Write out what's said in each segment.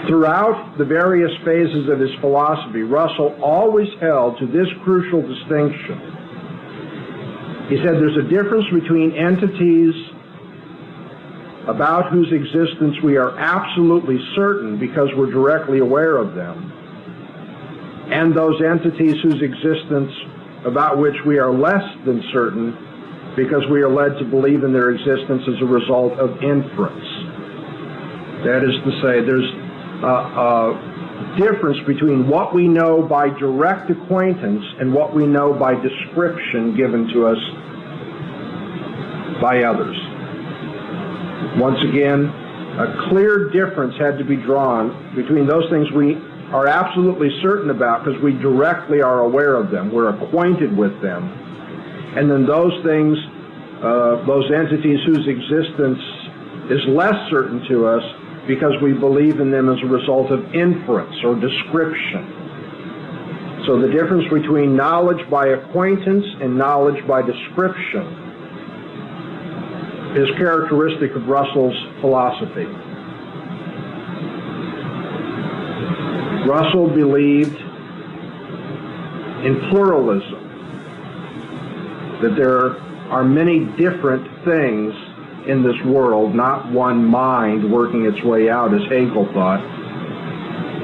Throughout the various phases of his philosophy, Russell always held to this crucial distinction. He said there's a difference between entities about whose existence we are absolutely certain because we're directly aware of them, and those entities whose existence about which we are less than certain because we are led to believe in their existence as a result of inference. That is to say, there's a difference between what we know by direct acquaintance and what we know by description given to us by others. Once again, a clear difference had to be drawn between those things we are absolutely certain about because we directly are aware of them, we're acquainted with them, and then those things, those entities whose existence is less certain to us because we believe in them as a result of inference or description. So the difference between knowledge by acquaintance and knowledge by description is characteristic of Russell's philosophy. Russell believed in pluralism, that there are many different things in this world, not one mind working its way out, as Hegel thought.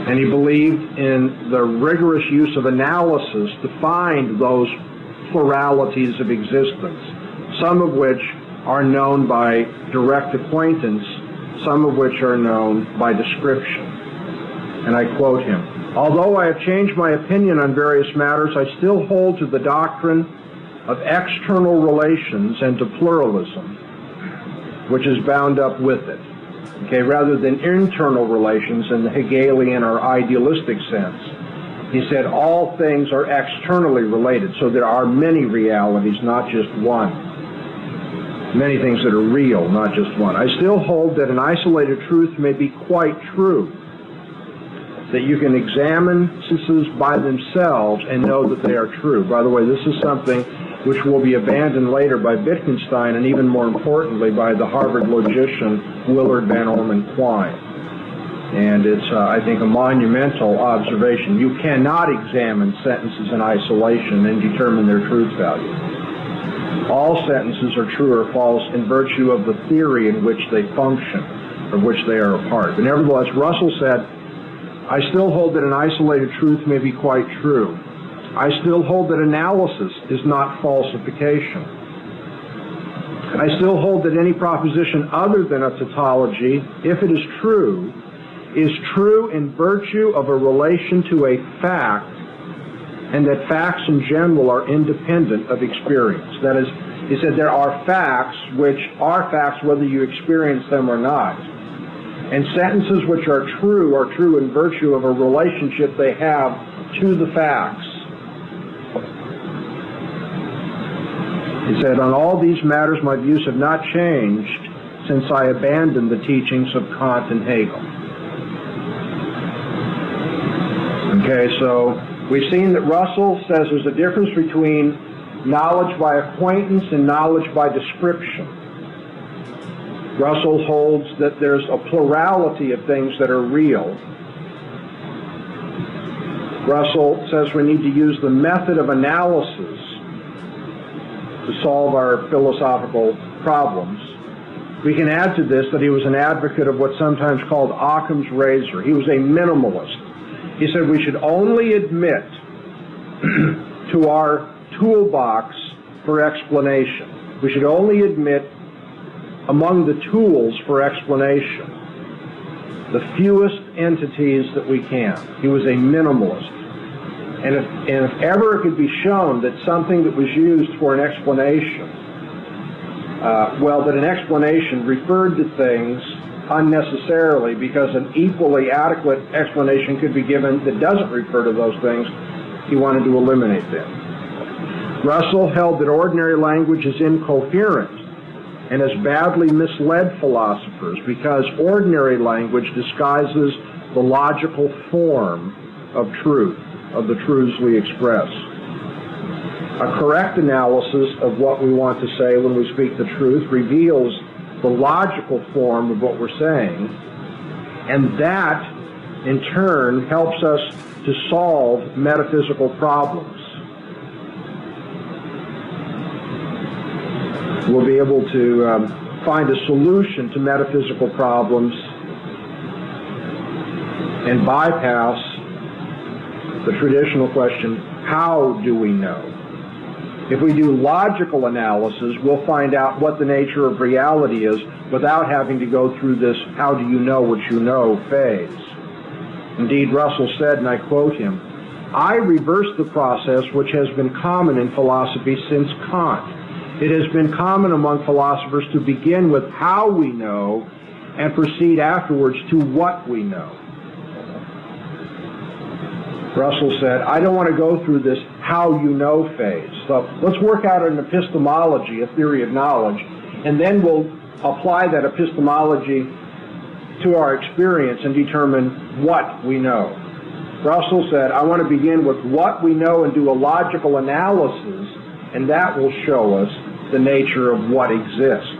And he believed in the rigorous use of analysis to find those pluralities of existence, some of which are known by direct acquaintance, some of which are known by description. And I quote him, "Although I have changed my opinion on various matters, I still hold to the doctrine of external relations and to pluralism, which is bound up with it." Okay, rather than internal relations in the Hegelian or idealistic sense. He said all things are externally related, so there are many realities, not just one. Many things that are real, not just one. I still hold that an isolated truth may be quite true, that you can examine instances by themselves and know that they are true. By the way, this is something which will be abandoned later by Wittgenstein and even more importantly by the Harvard logician Willard Van Orman Quine. And it's, I think, a monumental observation. You cannot examine sentences in isolation and determine their truth value. All sentences are true or false in virtue of the theory in which they function, of which they are a part. But nevertheless, Russell said, I still hold that an isolated truth may be quite true. I still hold that analysis is not falsification. And I still hold that any proposition other than a tautology, if it is true in virtue of a relation to a fact, and that facts in general are independent of experience. That is, he said there are facts which are facts whether you experience them or not. And sentences which are true in virtue of a relationship they have to the facts. He said, on all these matters my views have not changed since I abandoned the teachings of Kant and Hegel. Okay, so we've seen that Russell says there's a difference between knowledge by acquaintance and knowledge by description. Russell holds that there's a plurality of things that are real. Russell says we need to use the method of analysis to solve our philosophical problems. We can add to this that he was an advocate of what's sometimes called Occam's razor. He was a minimalist. He said we should only admit to our toolbox for explanation. We should only admit among the tools for explanation the fewest entities that we can. He was a minimalist. And if ever it could be shown that something that was used for an explanation, that an explanation referred to things unnecessarily because an equally adequate explanation could be given that doesn't refer to those things, he wanted to eliminate them. Russell held that ordinary language is incoherent and has badly misled philosophers because ordinary language disguises the logical form of truth, of the truths we express. A correct analysis of what we want to say when we speak the truth reveals the logical form of what we're saying, and that in turn, helps us to solve metaphysical problems. We'll be able to find a solution to metaphysical problems and bypass the traditional question, how do we know? If we do logical analysis, we'll find out what the nature of reality is without having to go through this how do you know what you know phase. Indeed, Russell said, and I quote him, "I reverse the process which has been common in philosophy since Kant. It has been common among philosophers to begin with how we know and proceed afterwards to what we know." Russell said, I don't want to go through this how you know phase. So let's work out an epistemology, a theory of knowledge, and then we'll apply that epistemology to our experience and determine what we know. Russell said, I want to begin with what we know and do a logical analysis, and that will show us the nature of what exists.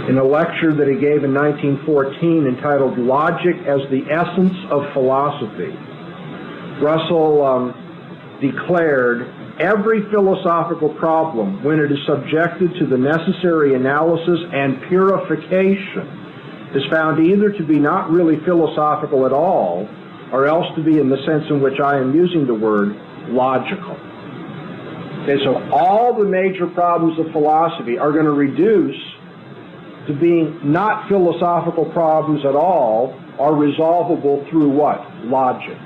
In a lecture that he gave in 1914 entitled Logic as the Essence of Philosophy, Russell declared, every philosophical problem, when it is subjected to the necessary analysis and purification, is found either to be not really philosophical at all, or else to be, in the sense in which I am using the word, logical. Okay, so all the major problems of philosophy are going to reduce to being not philosophical problems at all, are resolvable through what? Logic.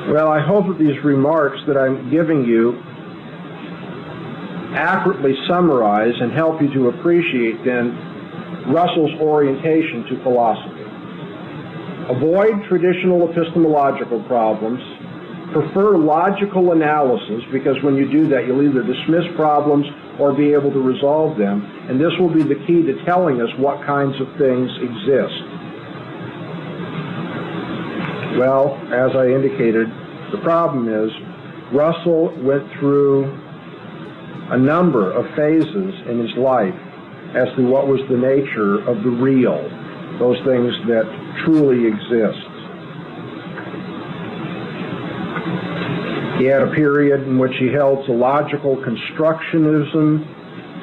Well, I hope that these remarks that I'm giving you accurately summarize and help you to appreciate then Russell's orientation to philosophy. Avoid traditional epistemological problems. Prefer logical analysis, because when you do that, you'll either dismiss problems or be able to resolve them, and this will be the key to telling us what kinds of things exist. Well, as I indicated, the problem is Russell went through a number of phases in his life as to what was the nature of the real, those things that truly exist. He had a period in which he held logical constructionism,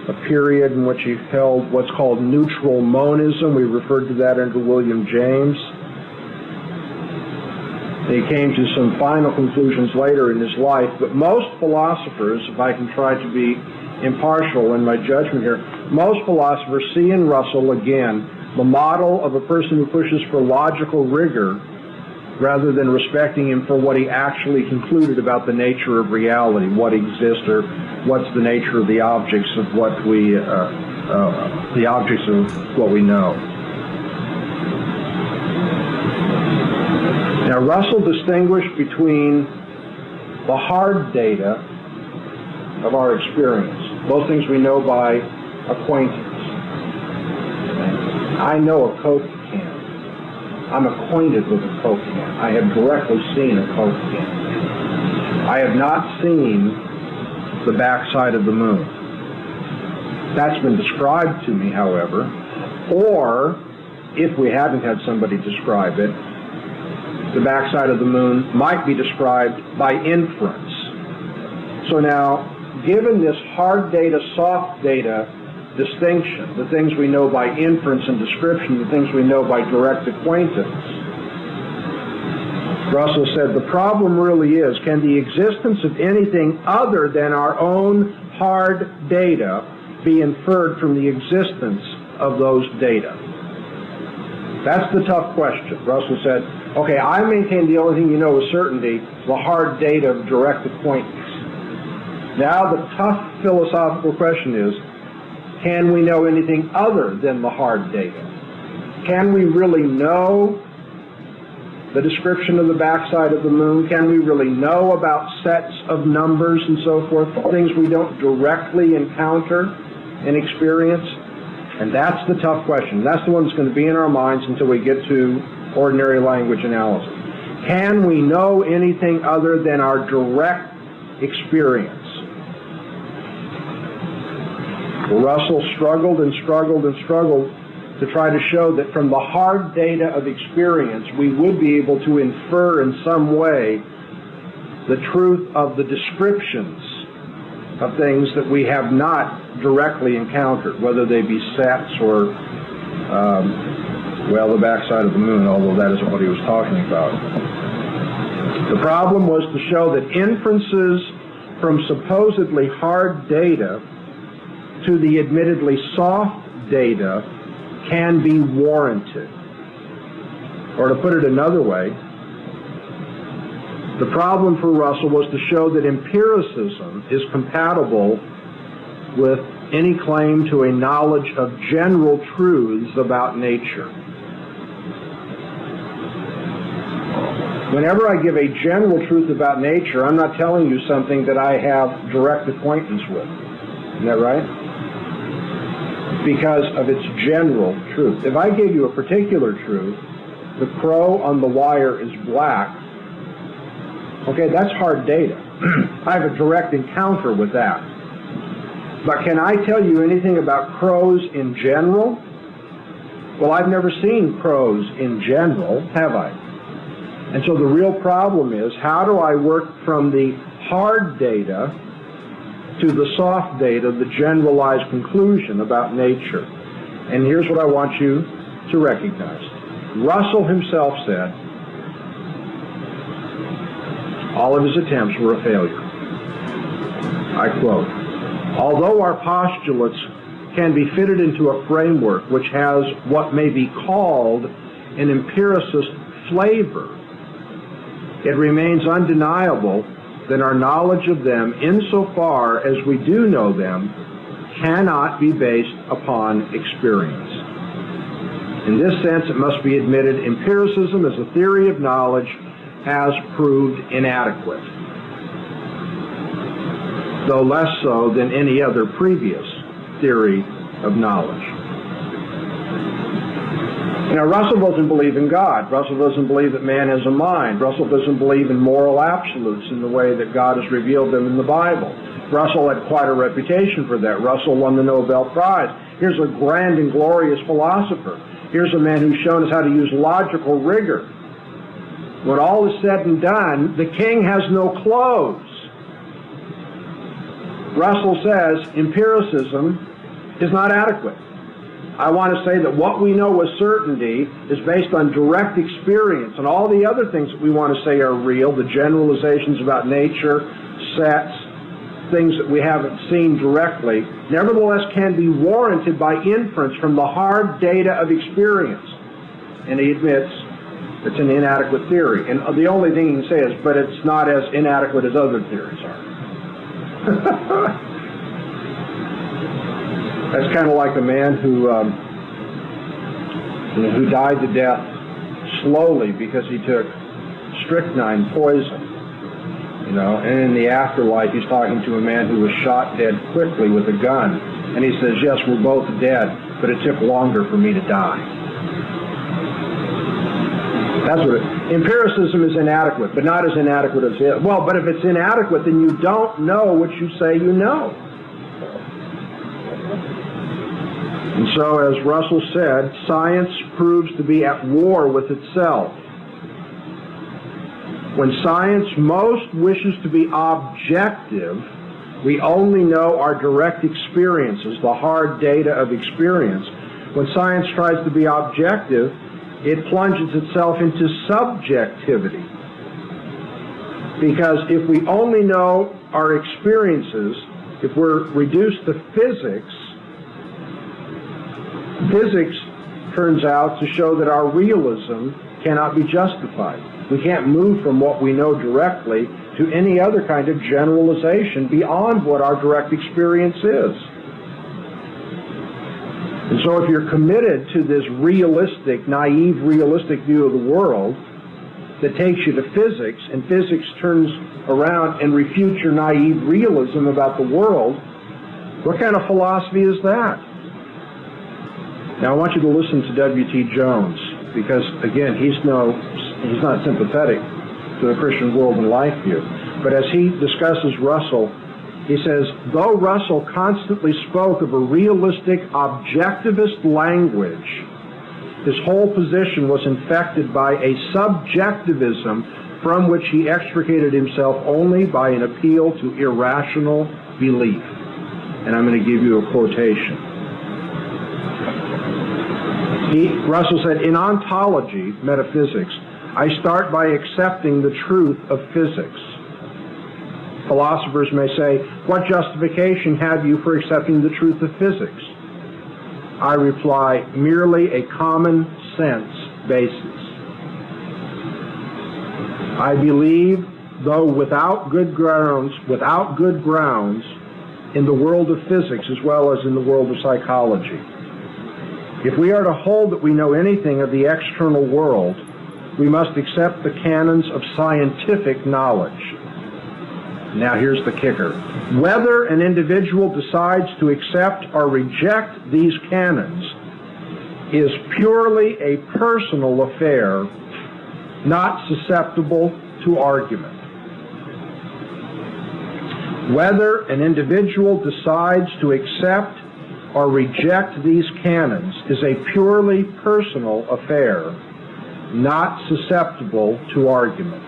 a period in which he held what's called neutral monism. We referred to that under William James. He came to some final conclusions later in his life, but most philosophers, if I can try to be impartial in my judgment here, most philosophers see in Russell, again, the model of a person who pushes for logical rigor rather than respecting him for what he actually concluded about the nature of reality, what exists, or what's the nature of the objects of what we, the objects of what we know. Now, Russell distinguished between the hard data of our experience, those things we know by acquaintance. I know a Coke can. I'm acquainted with a Coke can. I have directly seen a Coke can. I have not seen the backside of the moon. That's been described to me, however, or if we haven't had somebody describe it, the backside of the moon might be described by inference. So now, given this hard data, soft data distinction, the things we know by inference and description, the things we know by direct acquaintance, Russell said the problem really is, can the existence of anything other than our own hard data be inferred from the existence of those data? That's the tough question. Russell said, okay, I maintain the only thing you know with certainty, the hard data of direct acquaintance. Now the tough philosophical question is, can we know anything other than the hard data? Can we really know the description of the backside of the moon? Can we really know about sets of numbers and so forth, things we don't directly encounter and experience? And that's the tough question. That's the one that's going to be in our minds until we get to ordinary language analysis. Can we know anything other than our direct experience? Well, Russell struggled and struggled and struggled to try to show that from the hard data of experience, we would be able to infer in some way the truth of the descriptions of things that we have not directly encountered, whether they be sets or, well, the backside of the moon, although that isn't what he was talking about. The problem was to show that inferences from supposedly hard data to the admittedly soft data can be warranted. Or to put it another way, the problem for Russell was to show that empiricism is compatible with any claim to a knowledge of general truths about nature. Whenever I give a general truth about nature, I'm not telling you something that I have direct acquaintance with. Isn't that right? Because of its general truth. If I gave you a particular truth, the crow on the wire is black, okay, that's hard data. I have a direct encounter with that. But can I tell you anything about crows in general? Well, I've never seen crows in general, have I? And so the real problem is, how do I work from the hard data to the soft data, the generalized conclusion about nature? And here's what I want you to recognize. Russell himself said, all of his attempts were a failure. I quote, "Although our postulates can be fitted into a framework which has what may be called an empiricist flavor, it remains undeniable that our knowledge of them, insofar as we do know them, cannot be based upon experience. In this sense, it must be admitted empiricism as a theory of knowledge has proved inadequate, though less so than any other previous theory of knowledge." Now, Russell doesn't believe in God. Russell doesn't believe that man has a mind. Russell doesn't believe in moral absolutes in the way that God has revealed them in the Bible. Russell had quite a reputation for that. Russell won the Nobel Prize. Here's a grand and glorious philosopher. Here's a man who's shown us how to use logical rigor. When all is said and done, the king has no clothes. Russell says empiricism is not adequate. I want to say that what we know with certainty is based on direct experience, and all the other things that we want to say are real, the generalizations about nature, sets, things that we haven't seen directly, nevertheless can be warranted by inference from the hard data of experience. And he admits it's an inadequate theory. And the only thing he can say is, but it's not as inadequate as other theories are. That's kind of like a man who died to death slowly because he took strychnine poison, and in the afterlife he's talking to a man who was shot dead quickly with a gun, and he says, yes, we're both dead, but it took longer for me to die. That's what empiricism is inadequate, but not as inadequate as it. Well, but if it's inadequate, then you don't know what you say you know. And so, as Russell said, science proves to be at war with itself. When science most wishes to be objective, we only know our direct experiences, the hard data of experience. When science tries to be objective, it plunges itself into subjectivity. Because if we only know our experiences, if we're reduced to physics, physics turns out to show that our realism cannot be justified. We can't move from what we know directly to any other kind of generalization beyond what our direct experience is. And so if you're committed to this realistic, naive, realistic view of the world that takes you to physics, and physics turns around and refutes your naive realism about the world, what kind of philosophy is that? Now I want you to listen to W.T. Jones, because again, he's not sympathetic to the Christian world and life view. But as he discusses Russell, He says, though Russell constantly spoke of a realistic objectivist language, his whole position was infected by a subjectivism from which he extricated himself only by an appeal to irrational belief. And I'm going to give you a quotation. Russell said, in ontology, metaphysics, I start by accepting the truth of physics. Philosophers may say, what justification have you for accepting the truth of physics? I reply, merely a common sense basis. I believe, though without good grounds, in the world of physics as well as in the world of psychology. If we are to hold that we know anything of the external world, we must accept the canons of scientific knowledge. Now here's the kicker. Whether an individual decides to accept or reject these canons is purely a personal affair, not susceptible to argument. Whether an individual decides to accept or reject these canons is a purely personal affair, not susceptible to argument.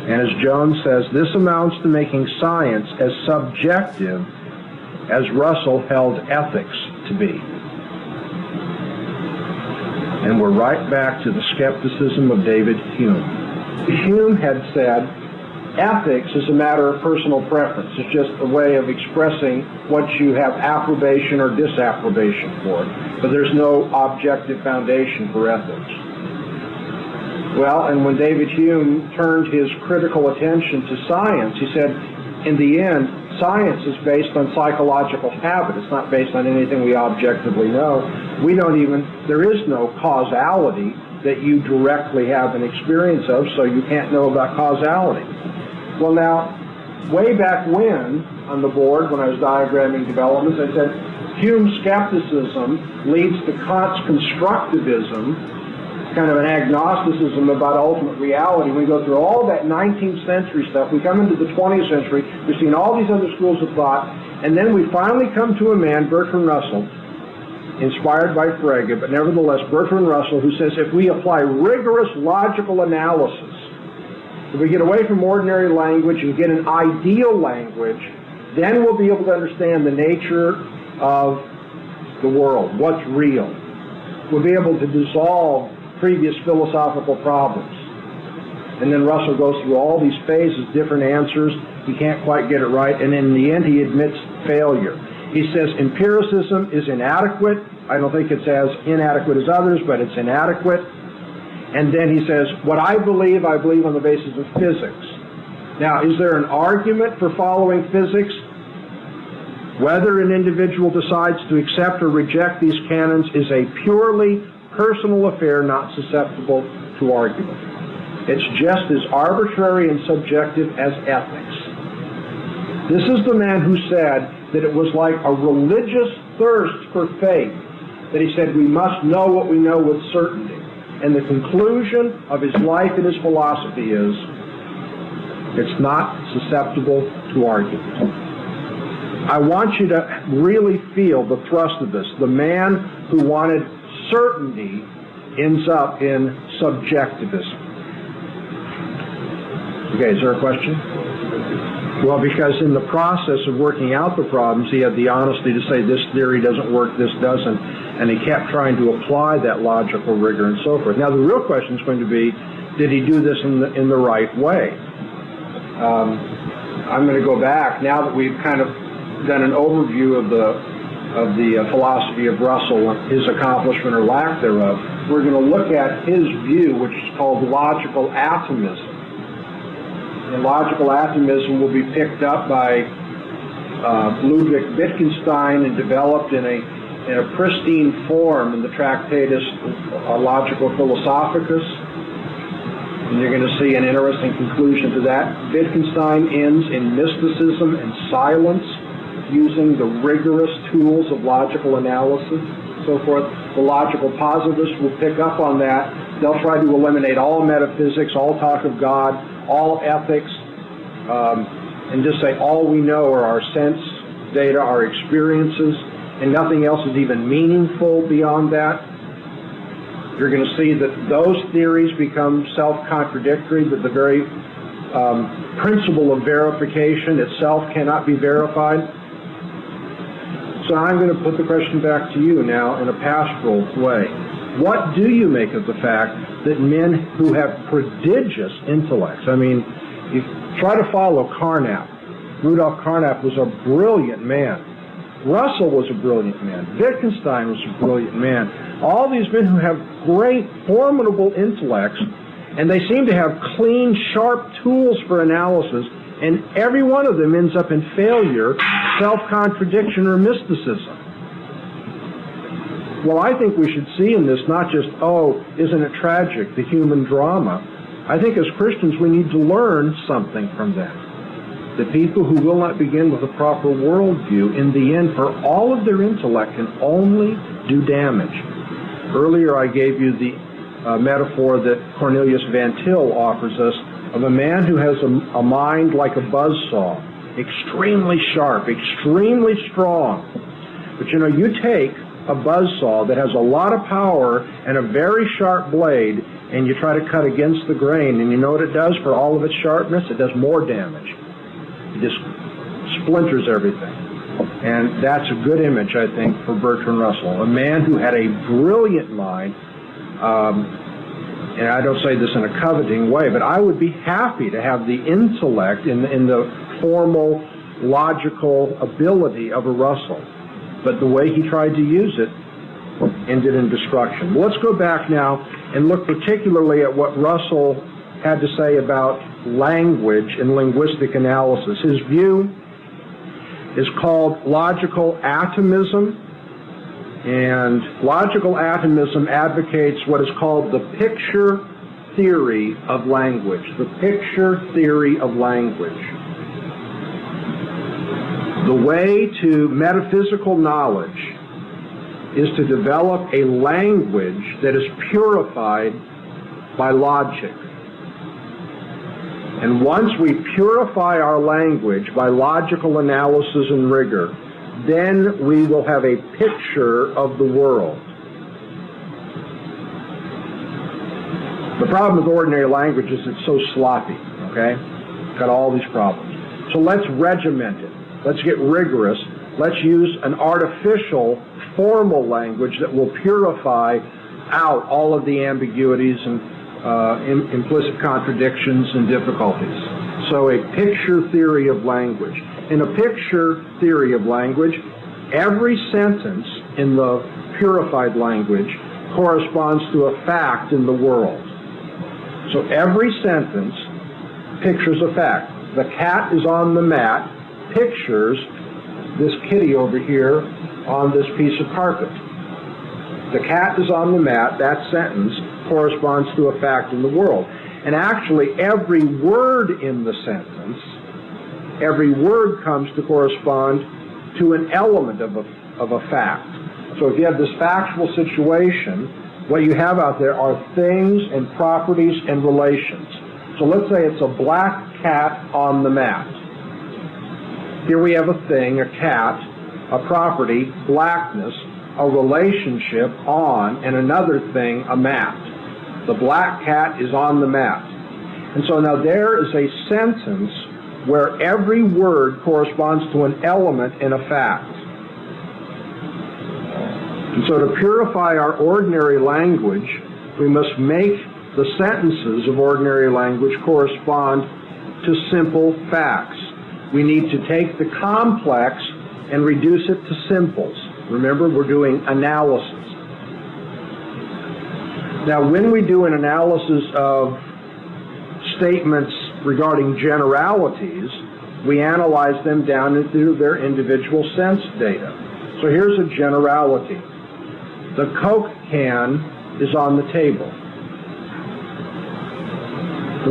And as Jones says, this amounts to making science as subjective as Russell held ethics to be. And we're right back to the skepticism of David Hume. Hume had said, ethics is a matter of personal preference. It's just a way of expressing what you have approbation or disapprobation for. But there's no objective foundation for ethics. Well, and when David Hume turned his critical attention to science, he said, in the end, science is based on psychological habit. It's not based on anything we objectively know. There is no causality that you directly have an experience of, so you can't know about causality. Well, now, way back when, on the board, when I was diagramming developments, I said, Hume's skepticism leads to Kant's constructivism, kind of an agnosticism about ultimate reality. We go through all that 19th century stuff. We come into the 20th century. We've seen all these other schools of thought. And then we finally come to a man, Bertrand Russell, inspired by Frege, but nevertheless Bertrand Russell, who says if we apply rigorous logical analysis, if we get away from ordinary language and get an ideal language, then we'll be able to understand the nature of the world, what's real. We'll be able to dissolve previous philosophical problems. And then Russell goes through all these phases, different answers. He can't quite get it right, and in the end he admits failure. He says empiricism is inadequate. I don't think it's as inadequate as others, but it's inadequate. And then he says, what I believe on the basis of physics. Now, is there an argument for following physics? Whether an individual decides to accept or reject these canons is a purely personal affair not susceptible to argument. It's just as arbitrary and subjective as ethics. This is the man who said that it was like a religious thirst for faith, that he said we must know what we know with certainty. And the conclusion of his life and his philosophy is it's not susceptible to argument. I want you to really feel the thrust of this. The man who wanted certainty ends up in subjectivism. Okay, is there a question? Well, because in the process of working out the problems, he had the honesty to say this theory doesn't work, this doesn't, and he kept trying to apply that logical rigor and so forth. Now, the real question is going to be, did he do this in the right way? I'm going to go back, now that we've kind of done an overview of the philosophy of Russell and his accomplishment or lack thereof. We're going to look at his view, which is called logical atomism. And logical atomism will be picked up by Ludwig Wittgenstein and developed in a pristine form in the Tractatus Logico Philosophicus. And you're going to see an interesting conclusion to that. Wittgenstein ends in mysticism and silence, using the rigorous tools of logical analysis, so forth. The logical positivists will pick up on that. They'll try to eliminate all metaphysics, all talk of God, all ethics, and just say all we know are our sense data, our experiences, and nothing else is even meaningful beyond that, you're going to see that those theories become self-contradictory, that the very principle of verification itself cannot be verified. So I'm going to put the question back to you now in a pastoral way. What do you make of the fact that men who have prodigious intellects, I mean, you try to follow Carnap. Rudolf Carnap was a brilliant man. Russell was a brilliant man. Wittgenstein was a brilliant man. All these men who have great, formidable intellects, and they seem to have clean, sharp tools for analysis, and every one of them ends up in failure, self-contradiction, or mysticism. Well, I think we should see in this not just, oh, isn't it tragic, the human drama. I think as Christians we need to learn something from that. The people who will not begin with a proper worldview, in the end, for all of their intellect, can only do damage. Earlier I gave you the metaphor that Cornelius Van Til offers us of a man who has a mind like a buzzsaw, extremely sharp, extremely strong. But you know, you take a buzzsaw that has a lot of power and a very sharp blade, and you try to cut against the grain, and you know what it does for all of its sharpness? It does more damage. It just splinters everything. And that's a good image, I think, for Bertrand Russell, a man who had a brilliant mind. And I don't say this in a coveting way, but I would be happy to have the intellect in the formal, logical ability of a Russell. But the way he tried to use it ended in destruction. Let's go back now and look particularly at what Russell had to say about language and linguistic analysis. His view is called logical atomism, and logical atomism advocates what is called the picture theory of language. The picture theory of language. The way to metaphysical knowledge is to develop a language that is purified by logic. And once we purify our language by logical analysis and rigor, then we will have a picture of the world. The problem with ordinary language is it's so sloppy, okay? It's got all these problems. So let's regiment it. Let's get rigorous. Let's use an artificial, formal language that will purify out all of the ambiguities and implicit contradictions and difficulties. So a picture theory of language. In a picture theory of language, every sentence in the purified language corresponds to a fact in the world. So every sentence pictures a fact. The cat is on the mat pictures this kitty over here on this piece of carpet. The cat is on the mat, that sentence corresponds to a fact in the world. And actually every word in the sentence, every word comes to correspond to an element of a fact. So if you have this factual situation, what you have out there are things and properties and relations. So let's say it's a black cat on the mat. Here we have a thing, a cat, a property, blackness, a relationship on, and another thing, a mat. The black cat is on the mat. And so now there is a sentence where every word corresponds to an element in a fact. And so to purify our ordinary language, we must make the sentences of ordinary language correspond to simple facts. We need to take the complex and reduce it to simples. Remember, we're doing analysis. Now, when we do an analysis of statements regarding generalities, we analyze them down into their individual sense data. So here's a generality. The Coke can is on the table.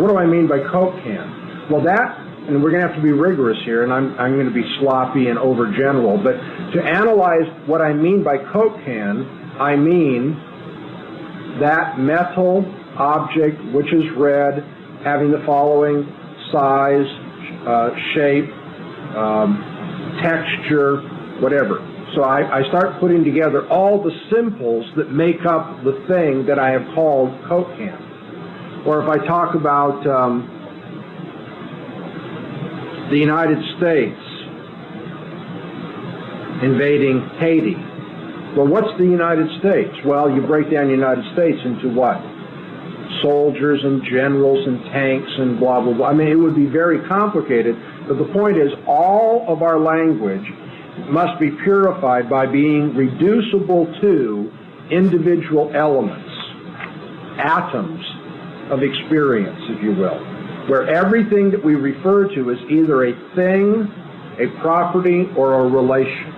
What do I mean by Coke can? Well, that, and we're going to have to be rigorous here, and I'm going to be sloppy and overgeneral, but to analyze what I mean by Coke can, I mean that metal object which is red, having the following size, shape, texture, whatever. So I start putting together all the simples that make up the thing that I have called coat can. Or if I talk about the United States invading Haiti. Well, what's the United States? Well, you break down the United States into what? Soldiers and generals and tanks and blah, blah, blah. I mean, it would be very complicated, but the point is all of our language must be purified by being reducible to individual elements, atoms of experience, if you will, where everything that we refer to is either a thing, a property, or a relation.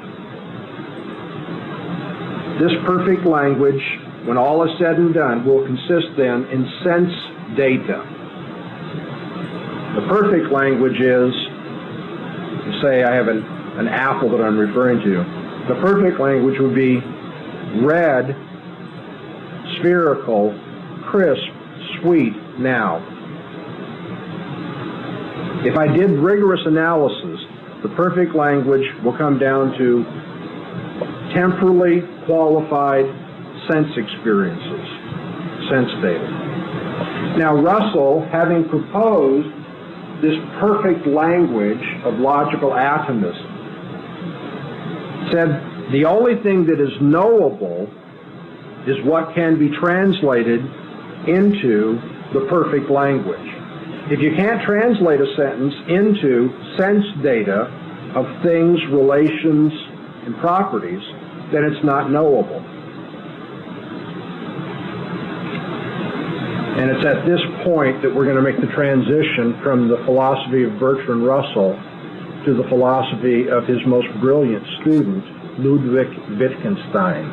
This perfect language, when all is said and done, will consist then in sense data. The perfect language is, say I have an apple that I'm referring to. The perfect language would be red, spherical, crisp, sweet, now. If I did rigorous analysis, the perfect language will come down to temporally qualified sense experiences, sense data. Now Russell, having proposed this perfect language of logical atomism, said the only thing that is knowable is what can be translated into the perfect language. If you can't translate a sentence into sense data of things, relations, and properties, then it's not knowable. And it's at this point that we're going to make the transition from the philosophy of Bertrand Russell to the philosophy of his most brilliant student, Ludwig Wittgenstein.